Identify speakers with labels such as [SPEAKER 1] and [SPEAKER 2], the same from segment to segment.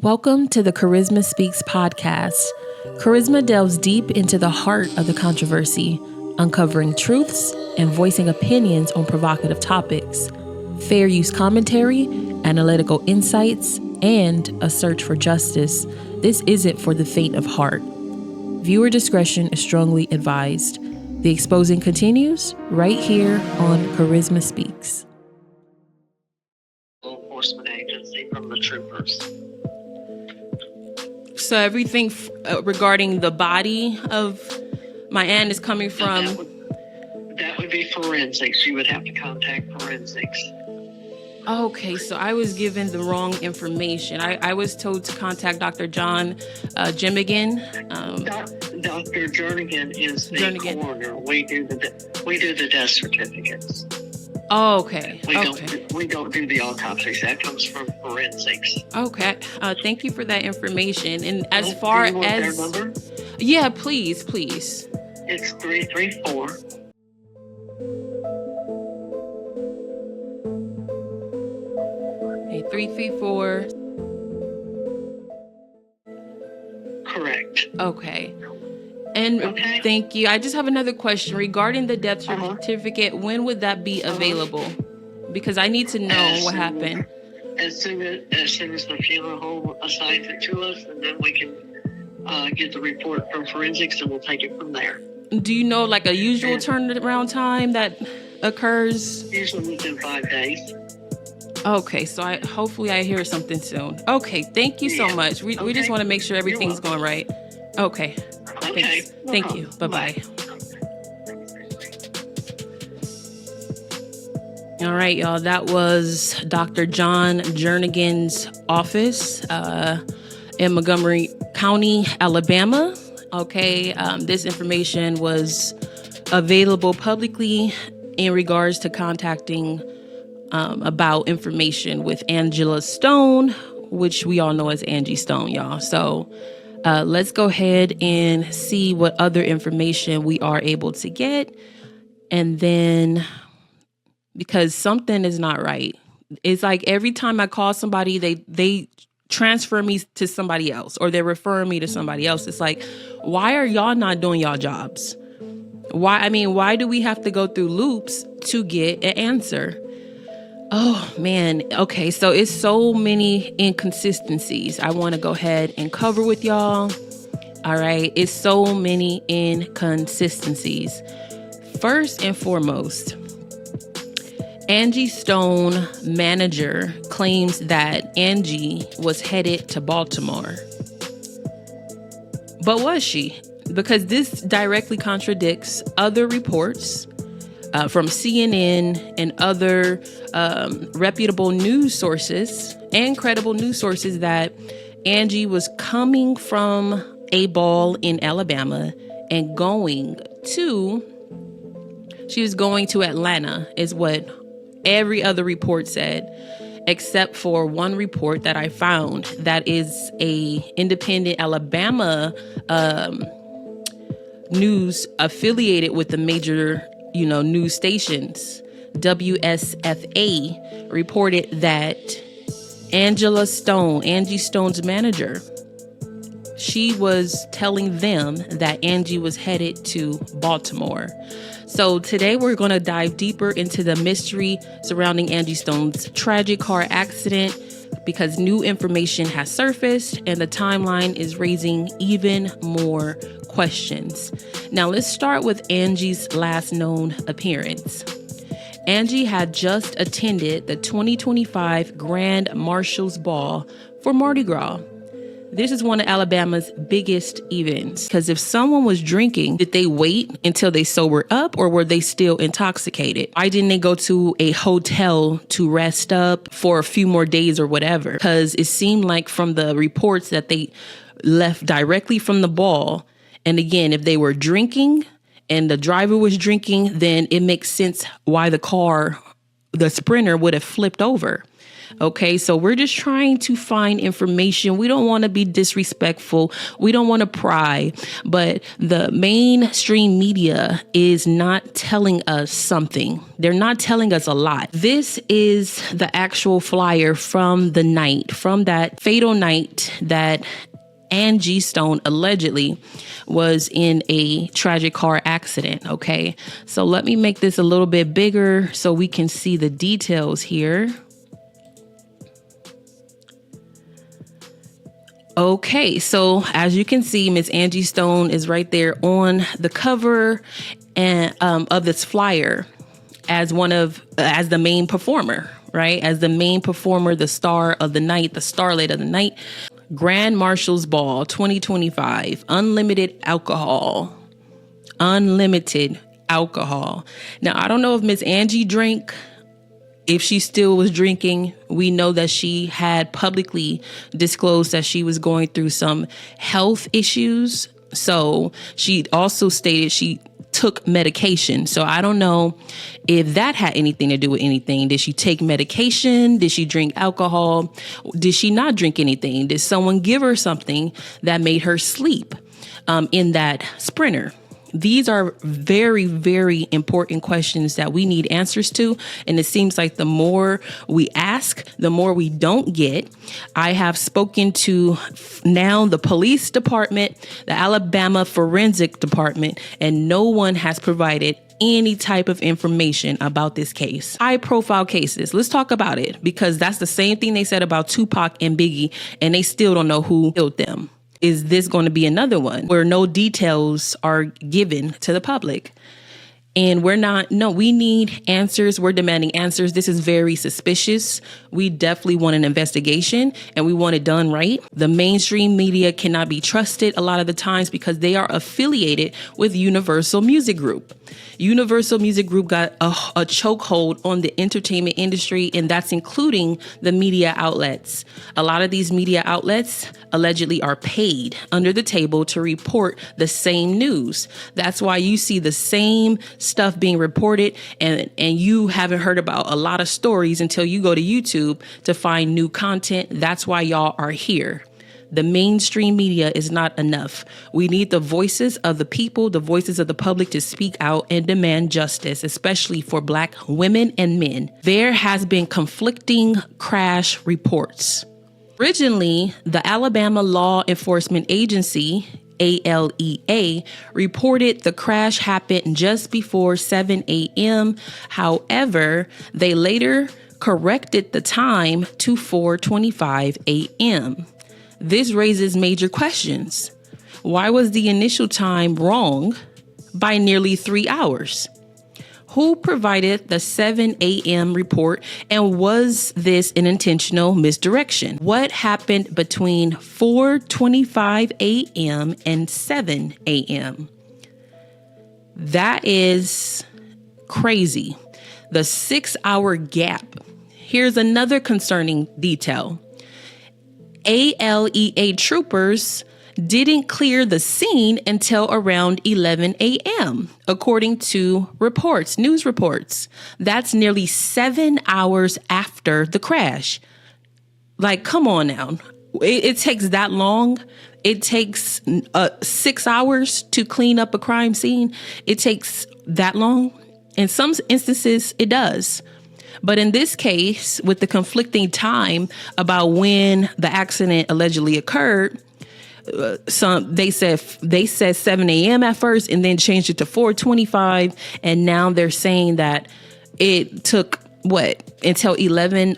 [SPEAKER 1] Welcome to the Karizma Speaks podcast. Karizma delves deep into the heart of the controversy, uncovering truths and voicing opinions on provocative topics, fair use commentary, analytical insights, and a search for justice. This isn't for the faint of heart. Viewer discretion is strongly advised. The exposing continues right here on Karizma Speaks.
[SPEAKER 2] Law enforcement agency from the troopers.
[SPEAKER 1] So everything regarding the body of my aunt is coming from...
[SPEAKER 2] That would be forensics. You would have to contact forensics.
[SPEAKER 1] Okay, so I was given the wrong information. I was told to contact Dr. John Jimigan.
[SPEAKER 2] Dr. Jernigan is the coroner. We do the death certificates.
[SPEAKER 1] Oh, okay.
[SPEAKER 2] We don't do the autopsies. That comes from forensics.
[SPEAKER 1] Okay. Thank you for that information. And as
[SPEAKER 2] Do
[SPEAKER 1] far
[SPEAKER 2] you want
[SPEAKER 1] as...
[SPEAKER 2] their number?
[SPEAKER 1] Yeah, please.
[SPEAKER 2] It's 334.
[SPEAKER 1] Hey, 334.
[SPEAKER 2] Correct.
[SPEAKER 1] Okay. And
[SPEAKER 2] Okay.
[SPEAKER 1] Thank you. I just have another question regarding the death certificate. When would that be available? Because I need to know what happened.
[SPEAKER 2] As soon as the funeral home assigns it to us, and then we can get the report from forensics, and we'll take it from there.
[SPEAKER 1] Do you know like a usual turnaround time that occurs?
[SPEAKER 2] Usually within 5 days.
[SPEAKER 1] Okay, so hopefully I hear something soon. Okay, thank you so much. We just want to make sure everything's going right. Okay.
[SPEAKER 2] Okay.
[SPEAKER 1] Thank you. Bye-bye. All right, y'all. That was Dr. John Jernigan's office in Montgomery County, Alabama. Okay, this information was available publicly in regards to contacting about information with Angela Stone, which we all know as Angie Stone, y'all. So let's go ahead and see what other information we are able to get. And then, because something is not right. It's like every time I call somebody, they transfer me to somebody else, or they're referring me to somebody else. It's like, why are y'all not doing y'all jobs? Why do we have to go through loops to get an answer? Oh, man. Okay, so it's so many inconsistencies I want to go ahead and cover with y'all. All right, it's so many inconsistencies. First and foremost, Angie Stone manager claims that Angie was headed to Baltimore. But was she? Because this directly contradicts other reports from CNN and other reputable news sources and credible news sources that Angie was coming from a ball in Alabama and she was going to Atlanta, is what every other report said, except for one report that I found that is a independent Alabama news affiliated with the major news stations. WSFA reported that Angie Stone's manager, she was telling them that Angie was headed to Baltimore. So today we're going to dive deeper into the mystery surrounding Angie Stone's tragic car accident, because new information has surfaced and the timeline is raising even more questions. Now let's start with Angie's last known appearance. Angie had just attended the 2025 Grand Marshal's Ball for Mardi Gras. This is one of Alabama's biggest events, because if someone was drinking, did they wait until they sobered up, or were they still intoxicated? Why didn't they go to a hotel to rest up for a few more days or whatever? Because it seemed like from the reports that they left directly from the ball. And again, if they were drinking and the driver was drinking, then it makes sense why the Sprinter would have flipped over. Okay, so we're just trying to find information. We don't want to be disrespectful. We don't want to pry, but the mainstream media is not telling us something. They're not telling us a lot. This is the actual flyer from the night, from that fatal night that Angie Stone allegedly was in a tragic car accident. Okay, so let me make this a little bit bigger so we can see the details here. Okay, so as you can see, Miss Angie Stone is right there on the cover and of this flyer as as the main performer, right? As the main performer, the star of the night, the starlet of the night. Grand Marshal's Ball 2025, unlimited alcohol. Unlimited alcohol. Now, I don't know if Miss Angie drank. If she still was drinking, we know that she had publicly disclosed that she was going through some health issues. So she also stated she took medication. So I don't know if that had anything to do with anything. Did she take medication? Did she drink alcohol? Did she not drink anything? Did someone give her something that made her sleep in that Sprinter? These are very, very important questions that we need answers to. And it seems like the more we ask, the more we don't get. I have spoken to now the police department, the Alabama Forensic Department, and no one has provided any type of information about this case. High profile cases. Let's talk about it, because that's the same thing they said about Tupac and Biggie, and they still don't know who killed them. Is this going to be another one where no details are given to the public? And we need answers. We're demanding answers. This is very suspicious. We definitely want an investigation, and we want it done right. The mainstream media cannot be trusted a lot of the times because they are affiliated with Universal Music Group. Universal Music Group got a chokehold on the entertainment industry, and that's including the media outlets. A lot of these media outlets allegedly are paid under the table to report the same news. That's why you see the same stuff being reported, and you haven't heard about a lot of stories until you go to YouTube to find new content. That's why y'all are here. The mainstream media is not enough. We need the voices of the people, the voices of the public to speak out and demand justice, especially for Black women and men. There has been conflicting crash reports. Originally, the Alabama Law Enforcement Agency, ALEA, reported the crash happened just before 7 a.m. However, they later corrected the time to 4:25 a.m. This raises major questions. Why was the initial time wrong by nearly 3 hours? Who provided the 7 a.m. report, and was this an intentional misdirection? What happened between 4:25 a.m. and 7 a.m.? That is crazy. The 6-hour gap. Here's another concerning detail. ALEA troopers didn't clear the scene until around 11 a.m., according to reports, news reports. That's nearly 7 hours after the crash. Like, come on now. It takes that long. It takes 6 hours to clean up a crime scene. It takes that long. In some instances, it does. But in this case, with the conflicting time about when the accident allegedly occurred, they said 7 a.m. at first, and then changed it to 4:25, and now they're saying that it took until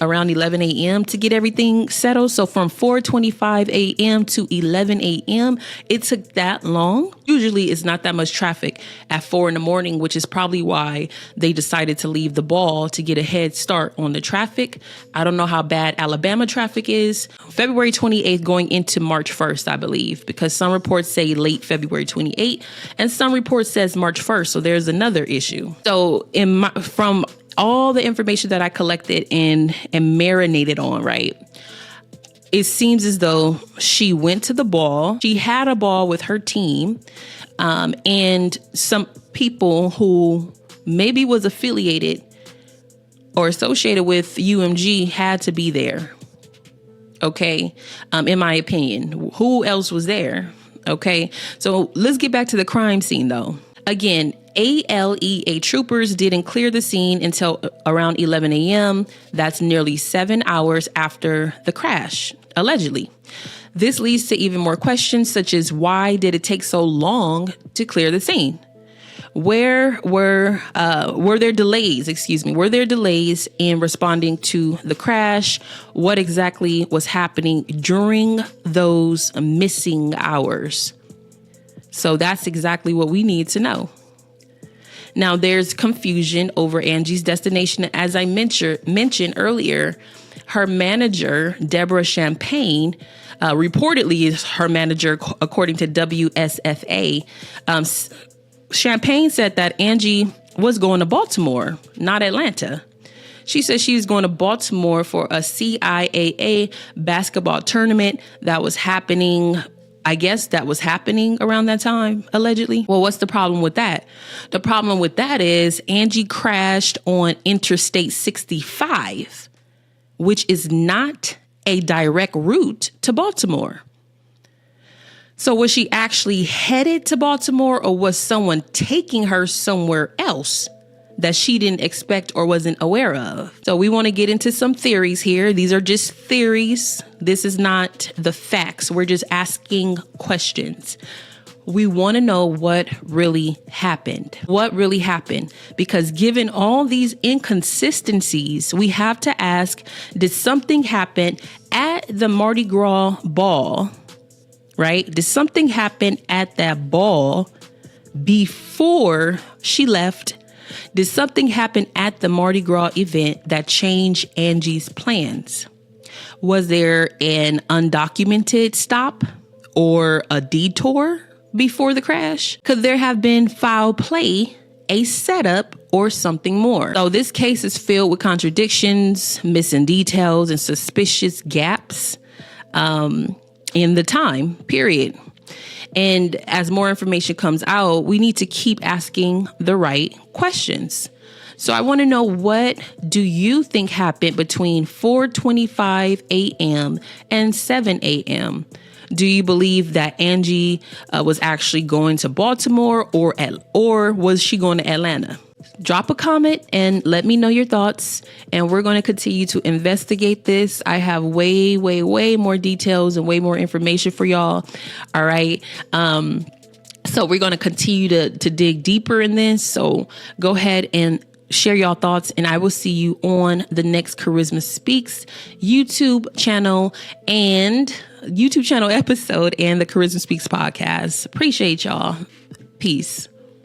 [SPEAKER 1] around 11 a.m. to get everything settled. So from 4:25 a.m. to 11 a.m., it took that long. Usually it's not that much traffic at 4 a.m, which is probably why they decided to leave the ball to get a head start on the traffic. I don't know how bad Alabama traffic is. February 28th going into March 1st, I believe, because some reports say late February 28th and some reports says March 1st. So there's another issue. So from all the information that I collected and marinated on, right? It seems as though she went to the ball. She had a ball with her team, and some people who maybe was affiliated or associated with UMG had to be there. Okay. In my opinion, who else was there? Okay. So let's get back to the crime scene though. Again, ALEA troopers didn't clear the scene until around 11 a.m. That's nearly 7 hours after the crash, allegedly. This leads to even more questions, such as why did it take so long to clear the scene? Were there delays? Were there delays in responding to the crash? What exactly was happening during those missing hours? So that's exactly what we need to know. Now, there's confusion over Angie's destination. As I mentioned earlier, her manager, Deborah Champagne, reportedly is her manager, according to WSFA. Champagne said that Angie was going to Baltimore, not Atlanta. She said she was going to Baltimore for a CIAA basketball tournament that was happening. I guess that was happening around that time, allegedly. Well, what's the problem with that? The problem with that is Angie crashed on Interstate 65, which is not a direct route to Baltimore. So was she actually headed to Baltimore, or was someone taking her somewhere else that she didn't expect or wasn't aware of? So we want to get into some theories here. These are just theories. This is not the facts. We're just asking questions. We want to know what really happened. What really happened? Because given all these inconsistencies, we have to ask, did something happen at the Mardi Gras ball? Right? Did something happen at that ball before she left? Did something happen at the Mardi Gras event that changed Angie's plans? Was there an undocumented stop or a detour before the crash? Could there have been foul play, a setup, or something more? So this case is filled with contradictions, missing details, and suspicious gaps in the time period. And as more information comes out, we need to keep asking the right questions. So I want to know, what do you think happened between 4:25 a.m. and 7 a.m.? Do you believe that Angie was actually going to Baltimore, or was she going to Atlanta? Drop a comment and let me know your thoughts, and we're going to continue to investigate this. I have way more details and way more information for y'all. All right. So we're going to continue to dig deeper in this. So go ahead and share your thoughts, and I will see you on the next Karizma Speaks YouTube channel episode and the Karizma Speaks podcast. Appreciate y'all. Peace.